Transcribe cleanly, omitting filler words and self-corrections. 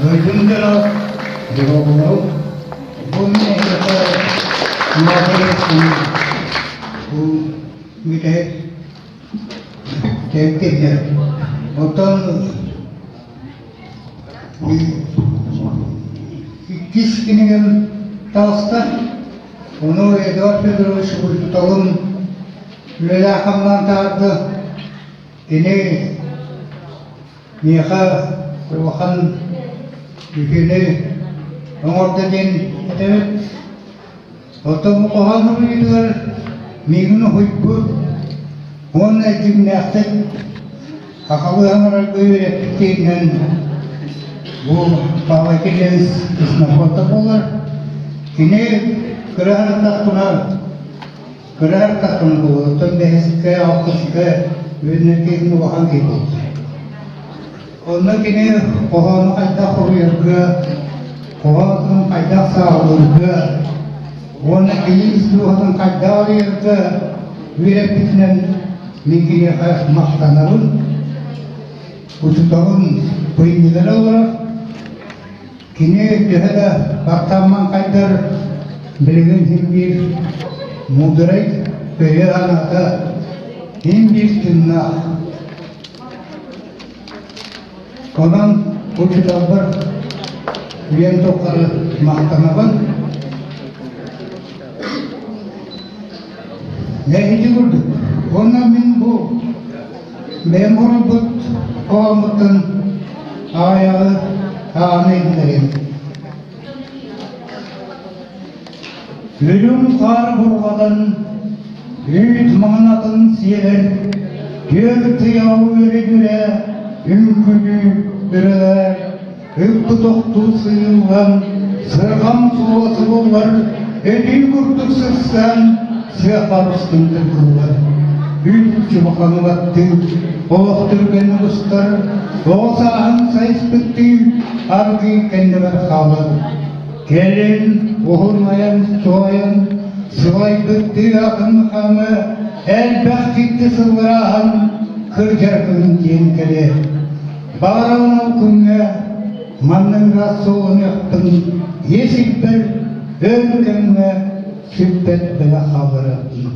Öldüğümde diyorum, bu neyse maddesin, bu müde tepkiler. Otan kişinin tavsta onu Eduard Fedorovic tutalım lelahamdan tardı. Ini niha ruhan yükünü orada den evet otom kohan huydular migunu huybu on cimnastik akalı hamara öğrettiğinden bu pavakileriz isnafotta bolar ini kerar takuna bu otom dehiske alkışke ürünlerinin vahan gibi onlar kini kohan ayda kuruyurga kohan ayda sağlurga ona iyiz duhanın ayda arıyurga ürettikten mingini hayat mahtanarın uçutağın pıynileri olarak kini dühede baktamman kaydar bilgin hem bir mudrayt köye anata hem bir tınna konan uçutağlar üyen tokarı mahtanarın ne hiç gördük ona min bu memur but kovamutun ayağı ağaneyinlerin ölüm kar burgadan büyüt manatın siyeler yörtü yağı öregüre ünkülü üreler öptü toktu sıyılgan sırgam suası bollar edin kurtuk sırsan siyapar üstünde kurlar büyütçü bakanı battı oğuktır beni kustar oğusağın sayıs bitti argı kendiler kalır gelin uhurmayan çoğayan sıvay bitti akın kamı elbek gitti sıvırahan kırcarkın yenkeli bağrağına künge manın rassoğunu yaptın yeşil bir ölkünge sübbet bile haber yaptın.